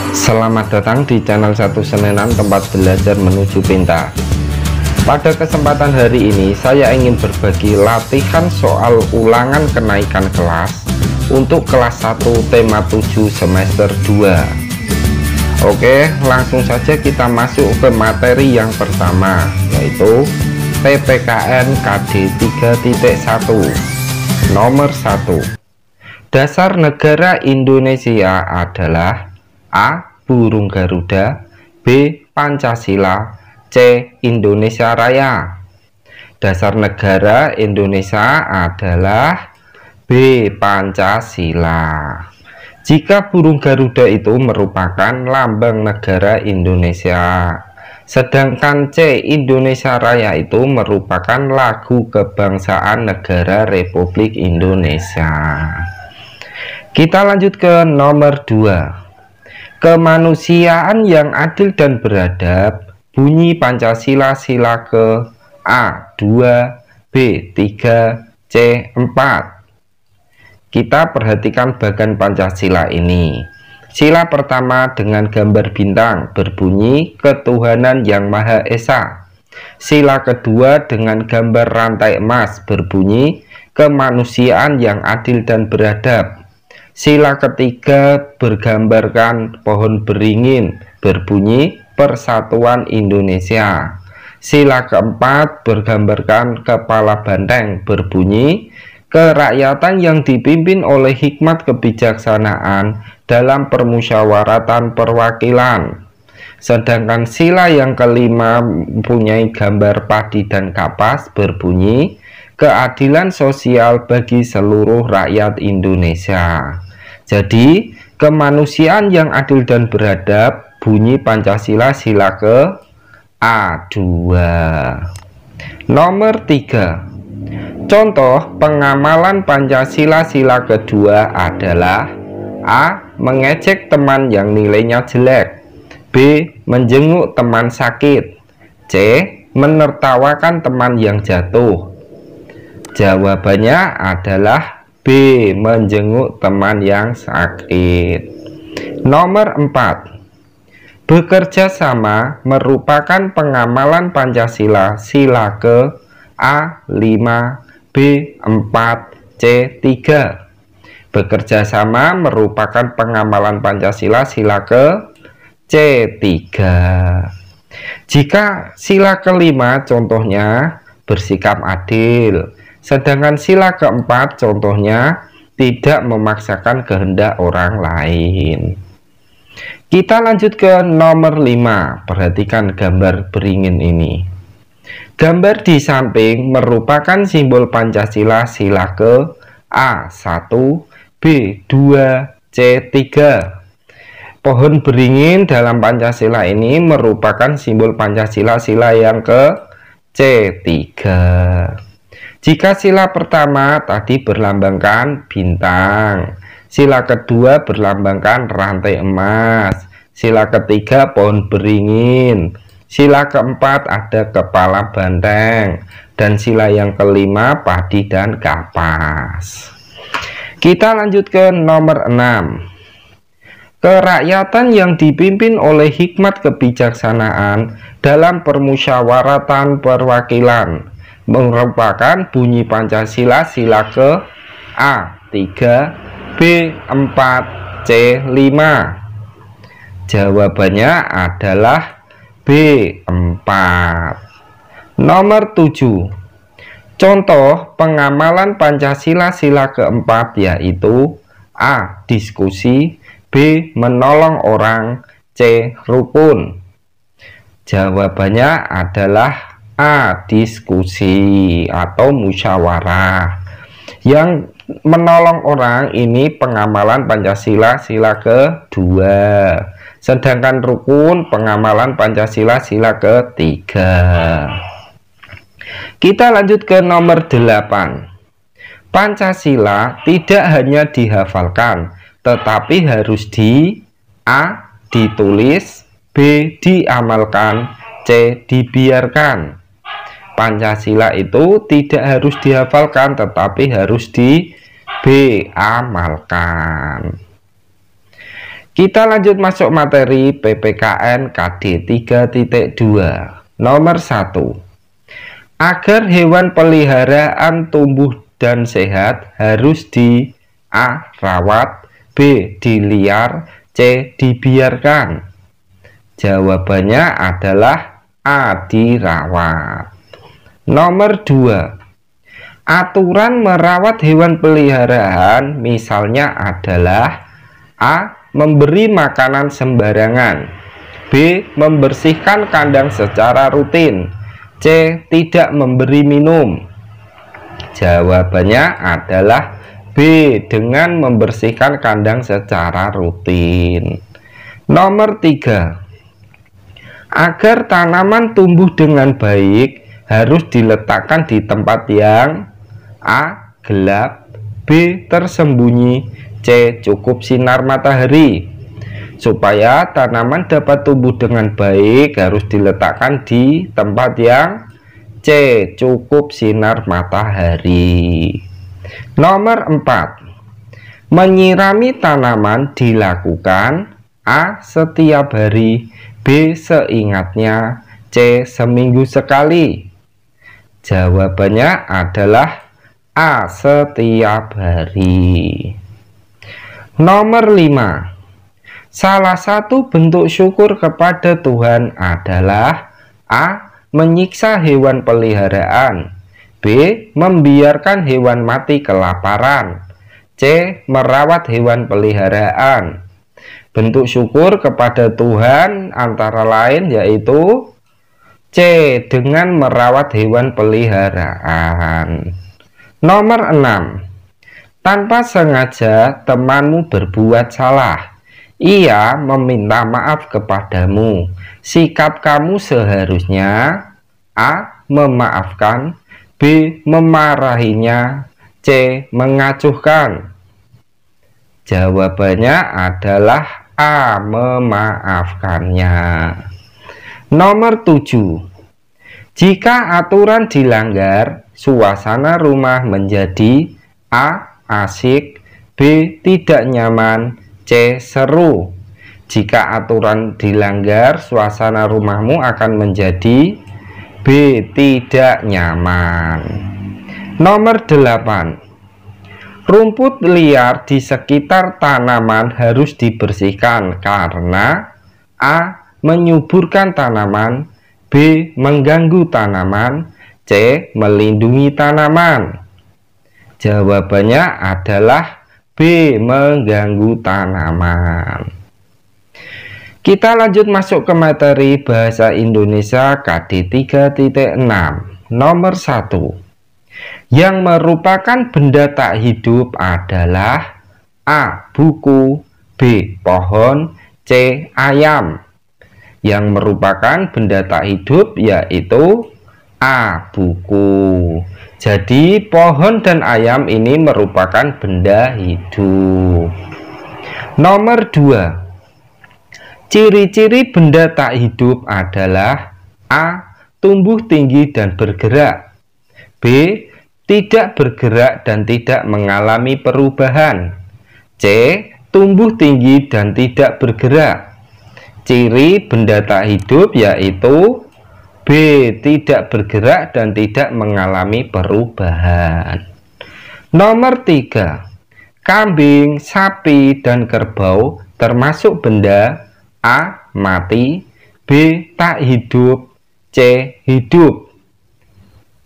Selamat datang di channel Satu Senenan, tempat belajar menuju pintar. Pada kesempatan hari ini saya ingin berbagi latihan soal ulangan kenaikan kelas untuk kelas 1 tema 7 semester 2. Oke, langsung saja kita masuk ke materi yang pertama, yaitu PPKN KD 3.1. Nomor 1. Dasar negara Indonesia adalah A. Burung Garuda, B. Pancasila, C. Indonesia Raya. Dasar negara Indonesia adalah B. Pancasila. Jika burung Garuda itu merupakan lambang negara Indonesia, sedangkan C. Indonesia Raya itu merupakan lagu kebangsaan negara Republik Indonesia. Kita lanjut ke nomor 2. Kemanusiaan yang adil dan beradab, bunyi Pancasila sila ke A. 2, B. 3, C. 4. Kita perhatikan bagan Pancasila ini. Sila pertama dengan gambar bintang berbunyi ketuhanan yang Maha Esa. Sila kedua dengan gambar rantai emas berbunyi kemanusiaan yang adil dan beradab. Sila ketiga bergambarkan pohon beringin berbunyi Persatuan Indonesia. Sila keempat bergambarkan kepala banteng berbunyi kerakyatan yang dipimpin oleh hikmat kebijaksanaan dalam permusyawaratan perwakilan. Sedangkan sila yang kelima mempunyai gambar padi dan kapas berbunyi keadilan sosial bagi seluruh rakyat Indonesia. Jadi, kemanusiaan yang adil dan beradab, bunyi Pancasila sila ke A2. Nomor 3. Contoh pengamalan Pancasila sila kedua adalah A. Mengejek teman yang nilainya jelek, B. Menjenguk teman sakit, C. Menertawakan teman yang jatuh. Jawabannya adalah B. Menjenguk teman yang sakit. Nomor 4. Bekerja sama merupakan pengamalan Pancasila sila ke A. 5, B. 4, C. 3. Bekerja sama merupakan pengamalan Pancasila sila ke C. 3. Jika sila kelima contohnya bersikap adil, sedangkan sila keempat contohnya tidak memaksakan kehendak orang lain. Kita lanjut ke nomor 5. Perhatikan gambar beringin ini. Gambar di samping merupakan simbol Pancasila sila ke A1, B2, C3. Pohon beringin dalam Pancasila ini merupakan simbol Pancasila sila yang ke C3. Jika sila pertama tadi berlambangkan bintang, sila kedua berlambangkan rantai emas, sila ketiga pohon beringin, sila keempat ada kepala banteng, dan sila yang kelima padi dan kapas. Kita lanjut ke nomor 6. Kerakyatan yang dipimpin oleh hikmat kebijaksanaan dalam permusyawaratan perwakilan merupakan bunyi Pancasila sila ke A3, B4, C5. Jawabannya adalah B4. Nomor 7. Contoh pengamalan Pancasila sila keempat yaitu A. Diskusi, B. Menolong orang, C. Rukun. Jawabannya adalah A. Diskusi atau musyawarah. Yang menolong orang ini pengamalan Pancasila sila kedua, sedangkan rukun pengamalan Pancasila sila ketiga. Kita lanjut ke nomor 8. Pancasila tidak hanya dihafalkan, tetapi harus A. Ditulis, B. Diamalkan, C. Dibiarkan. Pancasila itu tidak harus dihafalkan, tetapi harus diamalkan. Kita lanjut masuk materi PPKN KD 3.2. Nomor 1. Agar hewan peliharaan tumbuh dan sehat harus di A. Rawat, B. Diliar, C. Dibiarkan. Jawabannya adalah A. Dirawat. Nomor 2. Aturan merawat hewan peliharaan misalnya adalah A. Memberi makanan sembarangan, B. Membersihkan kandang secara rutin, C. Tidak memberi minum. Jawabannya adalah B. Dengan membersihkan kandang secara rutin. Nomor 3. Agar tanaman tumbuh dengan baik harus diletakkan di tempat yang A. Gelap, B. Tersembunyi, C. Cukup sinar matahari. Supaya tanaman dapat tumbuh dengan baik harus diletakkan di tempat yang C. Cukup sinar matahari. Nomor 4. Menyirami tanaman dilakukan A. Setiap hari, B. Seingatnya, C. Seminggu sekali. Jawabannya adalah A. Setiap hari. Nomor 5. Salah satu bentuk syukur kepada Tuhan adalah A. Menyiksa hewan peliharaan, B. Membiarkan hewan mati kelaparan, C. Merawat hewan peliharaan. Bentuk syukur kepada Tuhan antara lain yaitu C. Dengan merawat hewan peliharaan. Nomor 6. Tanpa sengaja temanmu berbuat salah. Ia meminta maaf kepadamu. Sikap kamu seharusnya A. Memaafkan, B. Memarahinya, C. Mengacuhkan. Jawabannya adalah A. Memaafkannya. Nomor 7. Jika aturan dilanggar, suasana rumah menjadi A. Asik, B. Tidak nyaman, C. Seru. Jika aturan dilanggar, suasana rumahmu akan menjadi B. Tidak nyaman. Nomor 8. Rumput liar di sekitar tanaman harus dibersihkan karena A. Menyuburkan tanaman, B. Mengganggu tanaman, C. Melindungi tanaman. Jawabannya adalah B. Mengganggu tanaman. Kita lanjut masuk ke materi Bahasa Indonesia KD 3.6. Nomor 1. Yang merupakan benda tak hidup adalah A. Buku, B. Pohon, C. Ayam. Yang merupakan benda tak hidup yaitu A. Buku. Jadi pohon dan ayam ini merupakan benda hidup. Nomor 2. Ciri-ciri benda tak hidup adalah A. Tumbuh tinggi dan bergerak, B. Tidak bergerak dan tidak mengalami perubahan, C. Tumbuh tinggi dan tidak bergerak. Ciri benda tak hidup yaitu B. Tidak bergerak dan tidak mengalami perubahan. Nomor 3. Kambing, sapi, dan kerbau termasuk benda A. Mati, B. Tak hidup, C. Hidup.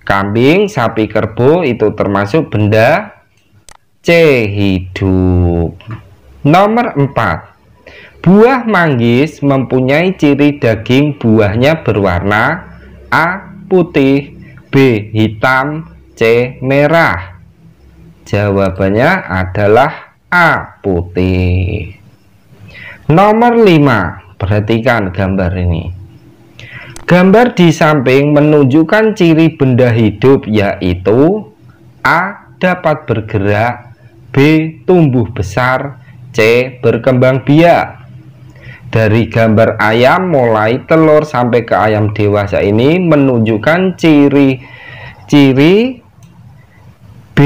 Kambing, sapi, kerbau itu termasuk benda C. Hidup. Nomor 4. Buah manggis mempunyai ciri daging buahnya berwarna A. Putih, B. Hitam, C. Merah. Jawabannya adalah A. Putih. Nomor 5. Perhatikan gambar ini. Gambar di samping menunjukkan ciri benda hidup yaitu A. Dapat bergerak, B. Tumbuh besar, C. Berkembang biak. Dari gambar ayam mulai telur sampai ke ayam dewasa ini menunjukkan ciri-ciri B.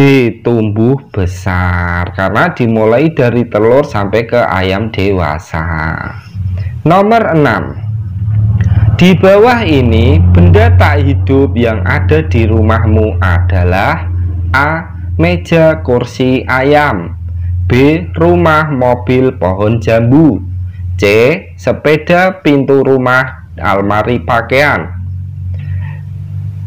Tumbuh besar, karena dimulai dari telur sampai ke ayam dewasa. Nomor 6. Di bawah ini benda tak hidup yang ada di rumahmu adalah A. Meja, kursi, ayam. B. Rumah, mobil, pohon jambu. C. Sepeda, pintu rumah, almari pakaian.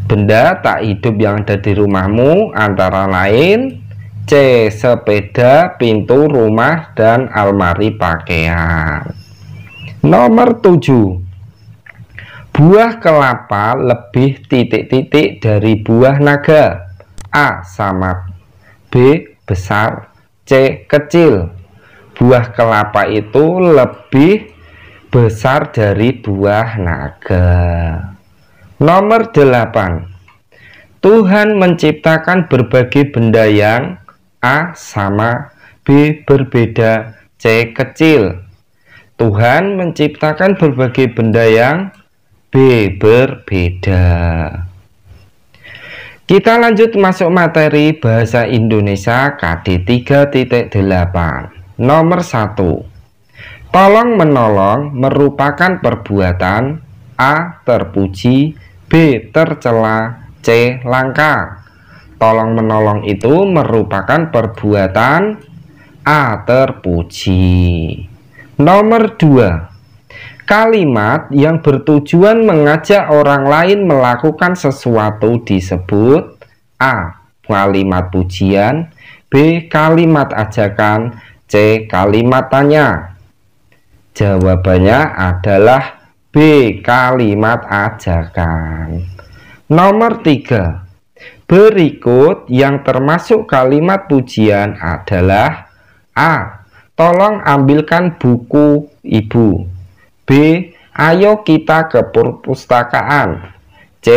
Benda tak hidup yang ada di rumahmu antara lain C. Sepeda, pintu rumah, dan almari pakaian. Nomor 7. Buah kelapa lebih titik-titik dari buah naga. A. Sama. B. Besar. C. Kecil. Buah kelapa itu lebih besar dari buah naga. Nomor 8. Tuhan menciptakan berbagai benda yang A. Sama, B. Berbeda, C. Kecil. Tuhan menciptakan berbagai benda yang B. Berbeda. Kita lanjut masuk materi bahasa Indonesia KD 3.8. Nomor 1. Tolong menolong merupakan perbuatan A. Terpuji, B. Tercela, C. Langka. Tolong menolong itu merupakan perbuatan A. Terpuji. Nomor 2. Kalimat yang bertujuan mengajak orang lain melakukan sesuatu disebut A. Kalimat pujian, B. Kalimat ajakan, C. Kalimat tanya. Jawabannya adalah B. Kalimat ajakan. Nomor 3. Berikut yang termasuk kalimat pujian adalah A. Tolong ambilkan buku ibu. B. Ayo kita ke perpustakaan. C.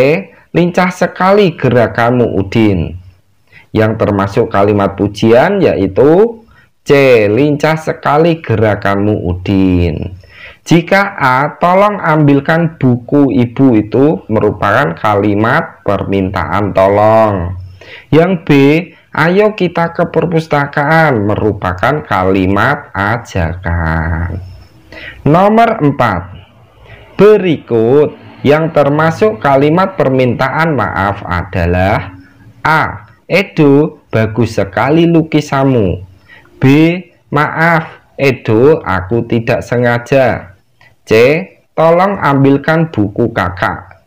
Lincah sekali gerakanmu Udin. Yang termasuk kalimat pujian yaitu C. Lincah sekali gerakanmu Udin. Jika A. Tolong ambilkan buku ibu itu merupakan kalimat permintaan tolong. Yang B. Ayo kita ke perpustakaan merupakan kalimat ajakan. Nomor 4. Berikut yang termasuk kalimat permintaan maaf adalah A. Edo, bagus sekali lukisanmu. B. Maaf Edo, aku tidak sengaja. C. Tolong ambilkan buku kakak.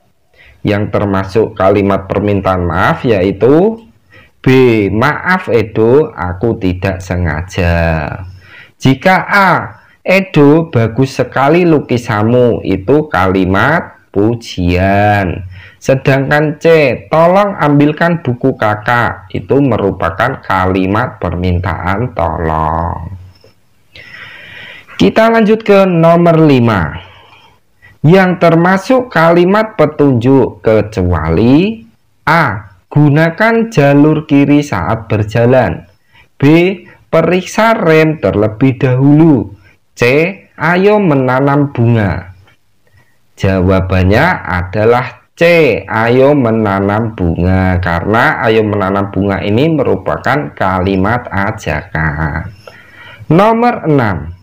Yang termasuk kalimat permintaan maaf yaitu B. Maaf Edo, aku tidak sengaja. Jika A. Edo, bagus sekali lukisanmu, itu kalimat pujian. Sedangkan C. Tolong ambilkan buku kakak, itu merupakan kalimat permintaan tolong. Kita lanjut ke nomor 5. Yang termasuk kalimat petunjuk kecuali A. Gunakan jalur kiri saat berjalan. B. Periksa rem terlebih dahulu. C. Ayo menanam bunga. Jawabannya adalah C. Ayo menanam bunga, karena ayo menanam bunga ini merupakan kalimat ajakan. Nomor 6.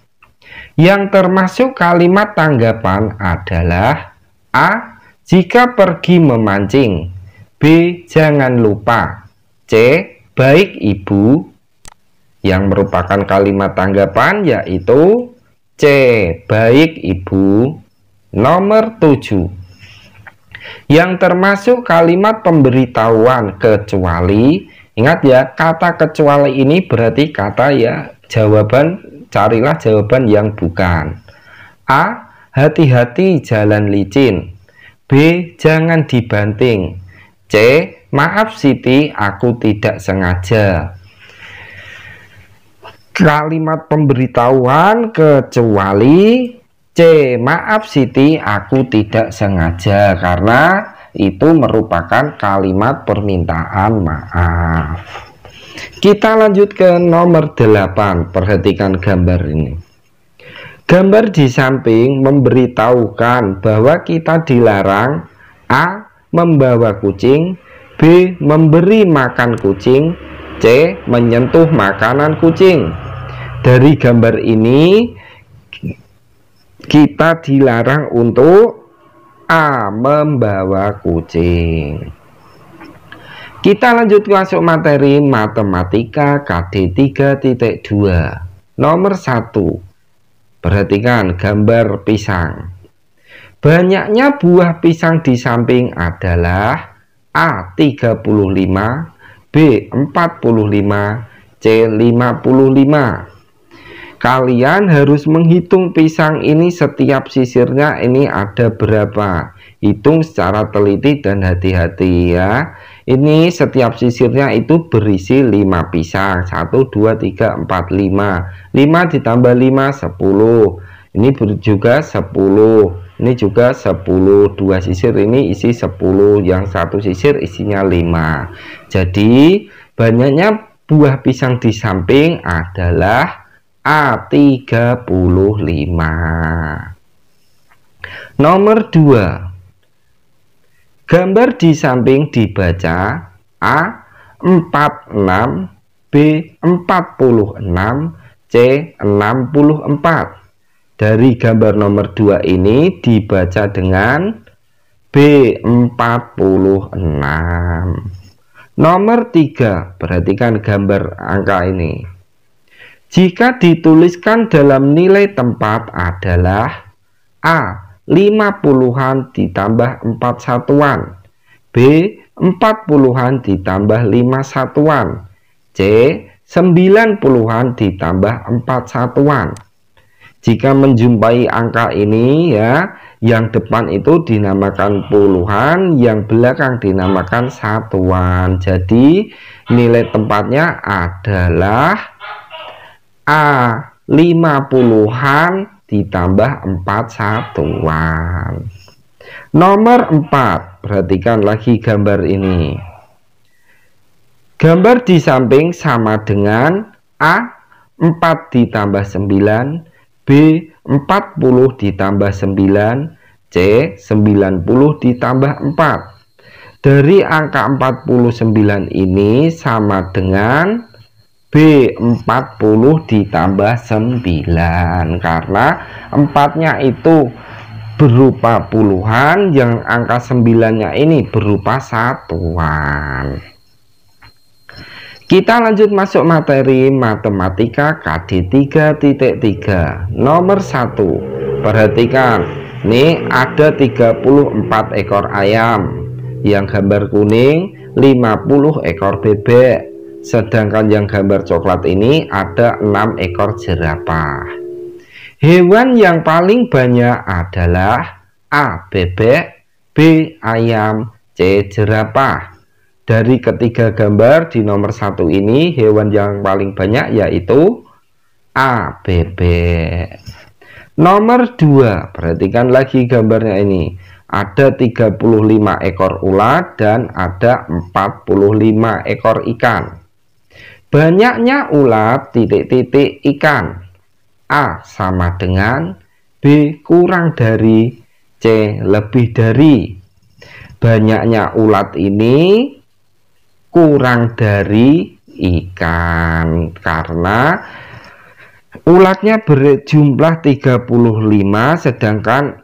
Yang termasuk kalimat tanggapan adalah A. Jika pergi memancing. B. Jangan lupa. C. Baik ibu. Yang merupakan kalimat tanggapan yaitu C. Baik ibu. Nomor 7. Yang termasuk kalimat pemberitahuan kecuali. Ingat ya, kata kecuali ini berarti kata ya jawaban. Carilah jawaban yang bukan. A. Hati-hati jalan licin. B. Jangan dibanting. C. Maaf Siti, aku tidak sengaja. Kalimat pemberitahuan kecuali C. Maaf Siti, aku tidak sengaja, karena itu merupakan kalimat permintaan maaf. Kita lanjut ke nomor 8. Perhatikan gambar ini. Gambar di samping memberitahukan bahwa kita dilarang A. Membawa kucing, B. Memberi makan kucing, C. Menyentuh makanan kucing. Dari gambar ini kita dilarang untuk A. Membawa kucing. Kita lanjut masuk materi matematika KD 3.2. Nomor 1. Perhatikan gambar pisang. Banyaknya buah pisang di samping adalah A. 35, B. 45, C. 55. Kalian harus menghitung pisang ini setiap sisirnya ini ada berapa. Hitung secara teliti dan hati-hati ya. Ini setiap sisirnya itu berisi 5 pisang. 1, 2, 3, 4, 5. 5 ditambah 5, 10. Ini juga 10. Ini juga 10. 2 sisir ini isi 10. Yang satu sisir isinya 5. Jadi banyaknya buah pisang di samping adalah A. 35. Nomor 2. Gambar di samping dibaca A. 46, B. 46, C. 64. Dari gambar nomor 2 ini dibaca dengan B. 46. Nomor 3. Perhatikan gambar angka ini. Jika dituliskan dalam nilai tempat adalah A. 50-an ditambah 4 satuan, B. 40-an ditambah 5 satuan, C. 90-an ditambah 4 satuan. Jika menjumpai angka ini ya, yang depan itu dinamakan puluhan, yang belakang dinamakan satuan. Jadi nilai tempatnya adalah A. 50-an ditambah 4 satuan. Nomor 4. Perhatikan lagi gambar ini. Gambar di samping sama dengan A. 4 ditambah 9, B. 40 ditambah 9, C. 90 ditambah 4. Dari angka 49 ini sama dengan B. 40 ditambah 9. Karena 4-nya itu berupa puluhan, yang angka 9-nya ini berupa satuan. Kita lanjut masuk materi matematika KD 3.3. Nomor 1. Perhatikan, ini ada 34 ekor ayam. Yang gambar kuning 50 ekor bebek. Sedangkan yang gambar coklat ini ada 6 ekor jerapah. Hewan yang paling banyak adalah A. Bebek, B. Ayam, C. Jerapah. Dari ketiga gambar di nomor 1 ini, hewan yang paling banyak yaitu A. Bebek. Nomor 2. Perhatikan lagi gambarnya ini. Ada 35 ekor ulat dan ada 45 ekor ikan. Banyaknya ulat titik-titik ikan. A. Sama dengan, B. Kurang dari, C. Lebih dari. Banyaknya ulat ini kurang dari ikan, karena ulatnya berjumlah 35 sedangkan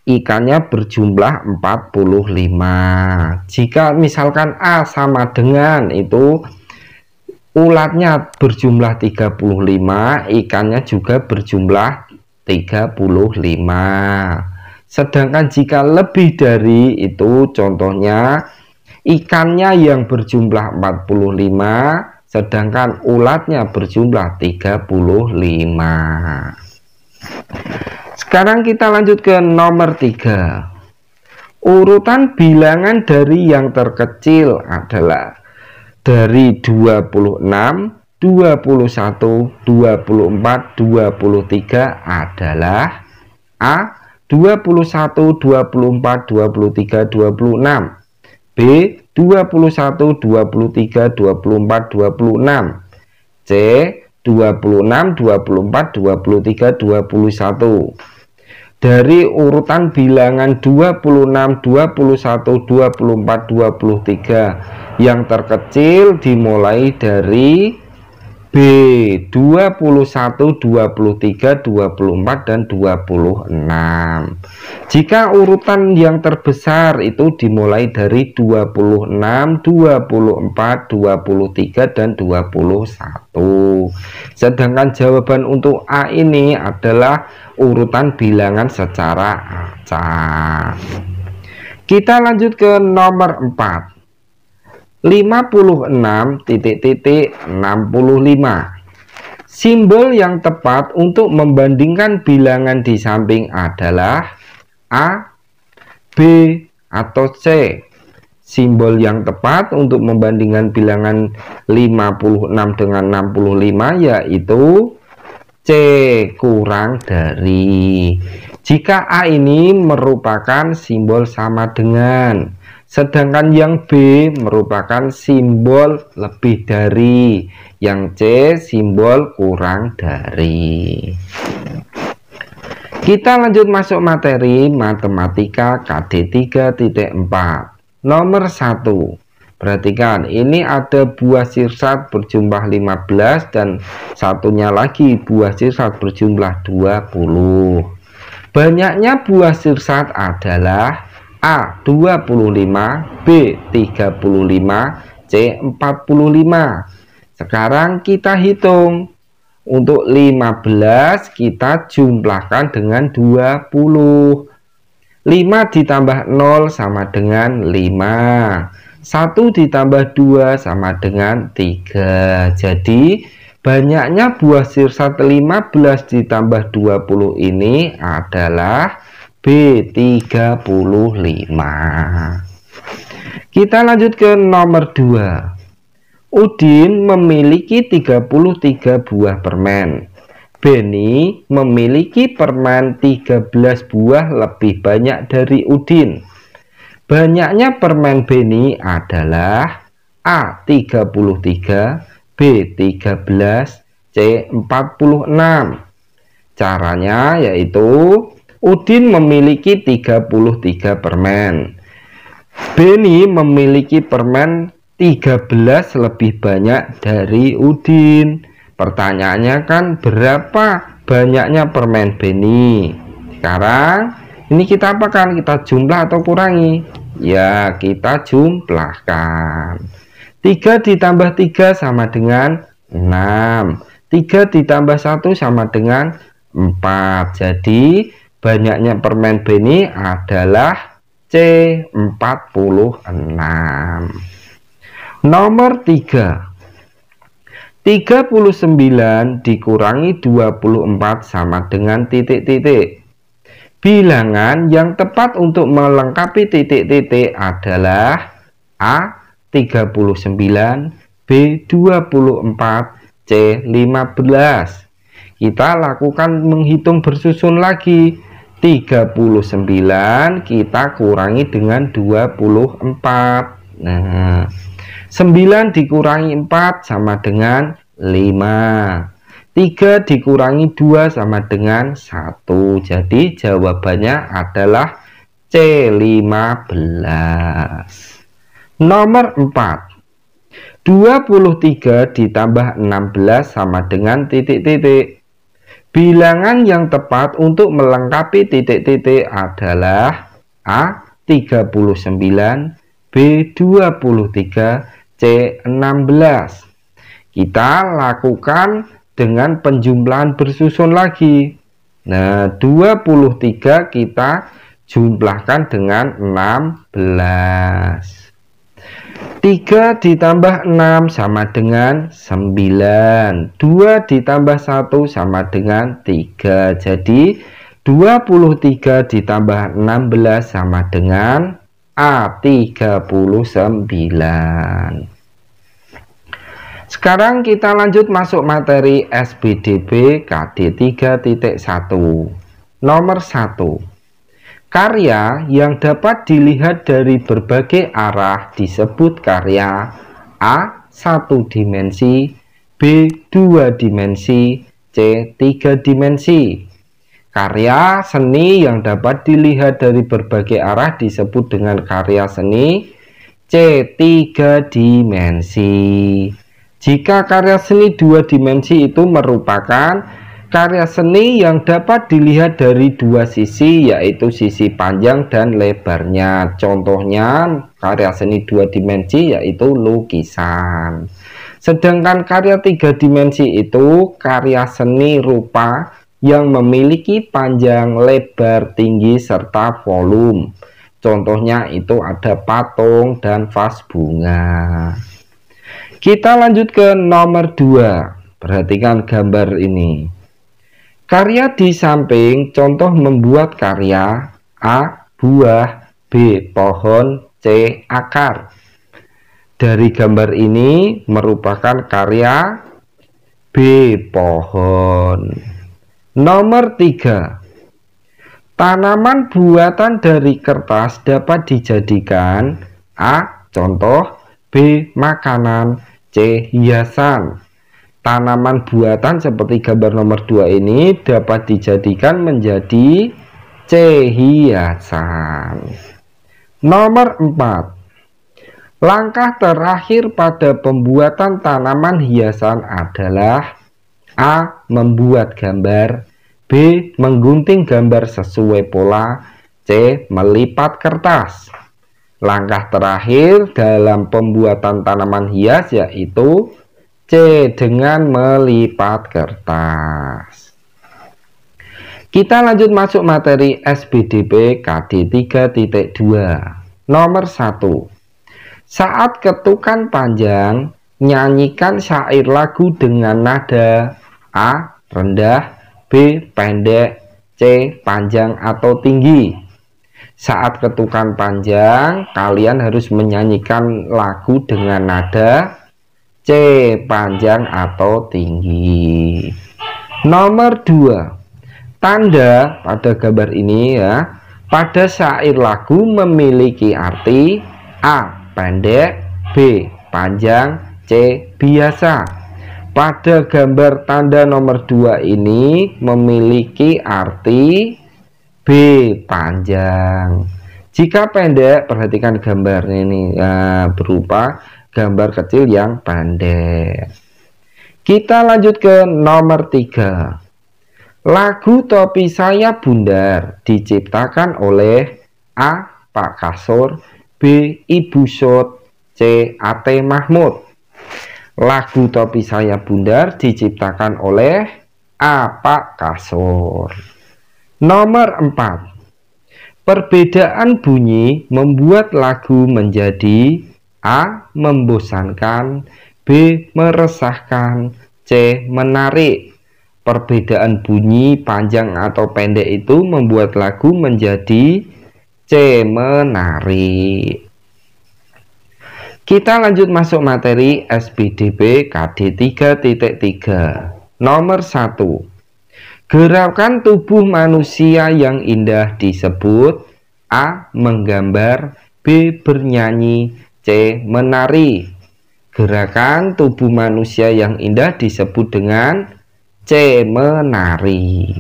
ikannya berjumlah 45. Jika misalkan A sama dengan itu, ulatnya berjumlah 35, ikannya juga berjumlah 35. Sedangkan jika lebih dari itu, contohnya ikannya yang berjumlah 45 sedangkan ulatnya berjumlah 35. Sekarang kita lanjut ke nomor 3. Urutan bilangan dari yang terkecil adalah dari 26, 21, 24, 23 adalah A. 21, 24, 23, 26, B. 21, 23, 24, 26, C. 26, 24, 23, 21. dari urutan bilangan 26, 21, 24, 23. Yang terkecil dimulai dari B, 21, 23, 24, dan 26. Jika urutan yang terbesar itu dimulai dari 26, 24, 23, dan 21. Sedangkan jawaban untuk A ini adalah urutan bilangan secara acak. Kita lanjut ke nomor 4. 56,65. Simbol yang tepat untuk membandingkan bilangan di samping adalah A, B, atau C. Simbol yang tepat untuk membandingkan bilangan 56 dengan 65 yaitu C, kurang dari. Jika A ini merupakan simbol sama dengan, sedangkan yang B merupakan simbol lebih dari, yang C simbol kurang dari. Kita lanjut masuk materi matematika KD 3.4. Nomor 1. Perhatikan, ini ada buah sirsat berjumlah 15 dan satunya lagi buah sirsat berjumlah 20. Banyaknya buah sirsat adalah A 25, B 35, C 45. Sekarang kita hitung. Untuk 15 kita jumlahkan dengan 20. 5 ditambah 0 sama dengan 5. 1 ditambah 2 sama dengan 3. Jadi banyaknya buah sirsat 15 ditambah 20 ini adalah B 35. Kita lanjut ke nomor 2. Udin memiliki 33 buah permen. Beni memiliki permen 13 buah lebih banyak dari Udin. Banyaknya permen Beni adalah A 33, B 13, C 46. Caranya yaitu Udin memiliki 33 permen. Beni memiliki permen 13 lebih banyak dari Udin. Pertanyaannya kan berapa banyaknya permen Beni? Sekarang ini kita apakan? Kita jumlah atau kurangi? Ya, kita jumlahkan. 3 ditambah 3 sama dengan 6. 3 ditambah 1 sama dengan 4. Jadi banyaknya permen Beni adalah C 46. Nomor 3. 39 dikurangi 24 sama dengan titik-titik. Bilangan yang tepat untuk melengkapi titik-titik adalah A 39, B 24, C 15. Kita lakukan menghitung bersusun lagi. 39 kita kurangi dengan 24. Nah, 9 dikurangi 4 sama dengan 5. 3 dikurangi 2 sama dengan 1. Jadi jawabannya adalah C 15. Nomor 4. 23 ditambah 16 sama dengan titik-titik. Bilangan yang tepat untuk melengkapi titik-titik adalah A 39, B 23, C 16. Kita lakukan dengan penjumlahan bersusun lagi. Nah, 23 kita jumlahkan dengan 16. 3 ditambah 6 sama dengan 9. 2 ditambah 1 sama dengan 3. Jadi 23 ditambah 16 sama dengan A 39. Sekarang kita lanjut masuk materi SBDB KD 3.1. Nomor 1. Karya yang dapat dilihat dari berbagai arah disebut karya A 1 dimensi, B 2 dimensi, C 3 dimensi. Karya seni yang dapat dilihat dari berbagai arah disebut dengan karya seni C3 dimensi. Jika karya seni 2 dimensi itu merupakan karya seni yang dapat dilihat dari dua sisi, yaitu sisi panjang dan lebarnya. Contohnya karya seni 2 dimensi yaitu lukisan. Sedangkan karya 3 dimensi itu karya seni rupa yang memiliki panjang, lebar, tinggi, serta volume. Contohnya itu ada patung dan vas bunga. Kita lanjut ke nomor 2. Perhatikan gambar ini. Karya di samping contoh membuat karya A. Buah, B. Pohon, C. Akar. Dari gambar ini merupakan karya B. Pohon. Nomor 3. Tanaman buatan dari kertas dapat dijadikan A. Contoh, B. Makanan, C. Hiasan. Tanaman buatan seperti gambar nomor 2 ini dapat dijadikan menjadi C. Hiasan. Nomor 4. Langkah terakhir pada pembuatan tanaman hiasan adalah A. Membuat gambar, B. Menggunting gambar sesuai pola, C. Melipat kertas. Langkah terakhir dalam pembuatan tanaman hias yaitu C. Dengan melipat kertas. Kita lanjut masuk materi SBDP KD 3.2. Nomor 1. Saat ketukan panjang, nyanyikan syair lagu dengan nada A. Rendah, B. Pendek, C. Panjang atau tinggi. Saat ketukan panjang, kalian harus menyanyikan lagu dengan nada C. Panjang atau tinggi. Nomor 2. Tanda pada gambar ini ya, pada syair lagu memiliki arti A. Pendek, B. Panjang, C. Biasa. Pada gambar tanda nomor 2 ini memiliki arti B. Panjang. Jika pendek, perhatikan gambarnya ini berupa gambar kecil yang pendek. Kita lanjut ke nomor 3. Lagu Topi Saya Bundar diciptakan oleh A. Pak Kasur, B. Ibu Sot, C. A.T. Mahmud. Lagu Topi Saya Bundar diciptakan oleh A. Pak Kasur. Nomor 4. Perbedaan bunyi membuat lagu menjadi A. Membosankan, B. Meresahkan, C. Menarik. Perbedaan bunyi panjang atau pendek itu membuat lagu menjadi C. Menarik. Kita lanjut masuk materi SBDP KD 3.3. Nomor 1. Gerakan tubuh manusia yang indah disebut A. Menggambar, B. Bernyanyi, C. Menari. Gerakan tubuh manusia yang indah disebut dengan C. Menari.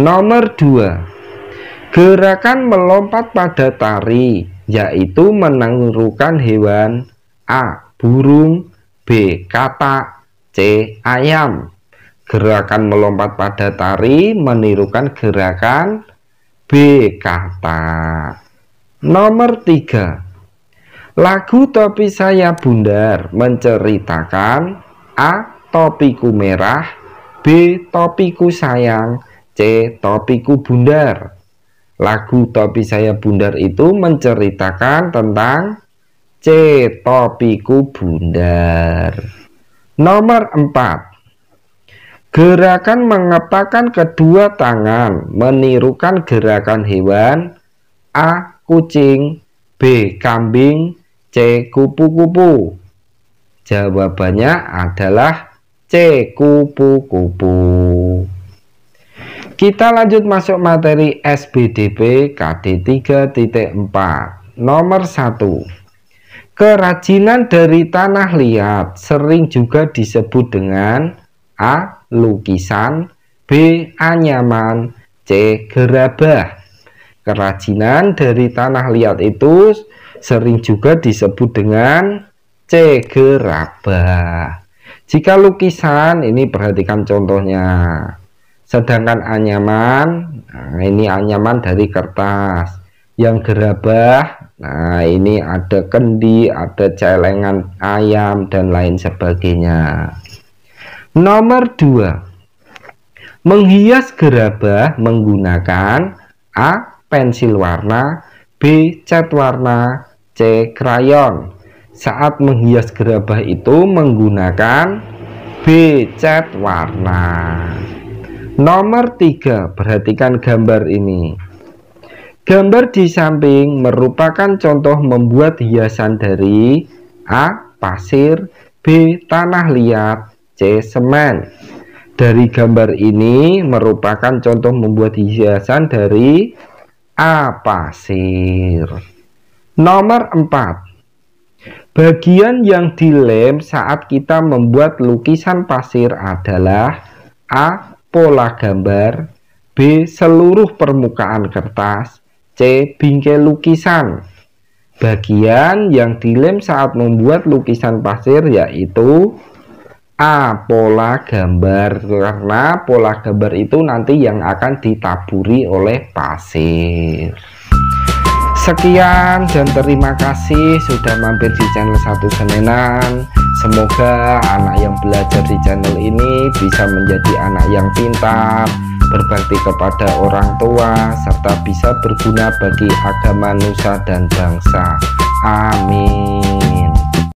Nomor 2. Gerakan melompat pada tari yaitu menaruhkan hewan A. Burung, B. Katak, C. Ayam. Gerakan melompat pada tari menirukan gerakan B. Katak. Nomor 3. Lagu Topi Saya Bundar menceritakan A. Topiku merah, B. Topiku sayang, C. Topiku bundar. Lagu Topi Saya Bundar itu menceritakan tentang C. Topiku bundar. Nomor 4. Gerakan mengepakkan kedua tangan menirukan gerakan hewan A. Kucing, B. Kambing, C. Kupu-kupu. Jawabannya adalah C. Kupu-kupu. Kita lanjut masuk materi SBDP KD 3.4. Nomor 1. Kerajinan dari tanah liat sering juga disebut dengan A. Lukisan, B. Anyaman, C. Gerabah. Kerajinan dari tanah liat itu sering juga disebut dengan C. Gerabah. Jika lukisan, ini perhatikan contohnya. Sedangkan anyaman, nah ini anyaman dari kertas. Yang gerabah, nah ini ada kendi, ada celengan ayam, dan lain sebagainya. Nomor 2. Menghias gerabah menggunakan A. Pensil warna, B. Cat warna, C. Krayon. Saat menghias gerabah itu menggunakan B. Cat warna. Nomor 3, perhatikan gambar ini. Gambar di samping merupakan contoh membuat hiasan dari A. Pasir, B. Tanah liat, C. Semen. Dari gambar ini merupakan contoh membuat hiasan dari A. Pasir. Nomor 4. Bagian yang dilem saat kita membuat lukisan pasir adalah A. Pola gambar, B. Seluruh permukaan kertas, C. Bingkai lukisan. Bagian yang dilem saat membuat lukisan pasir yaitu A. Pola gambar, karena pola gambar itu nanti yang akan ditaburi oleh pasir. Sekian dan terima kasih sudah mampir di channel Satu Senenan. Semoga anak yang belajar di channel ini bisa menjadi anak yang pintar, berbakti kepada orang tua, serta bisa berguna bagi agama, nusa, dan bangsa. Amin.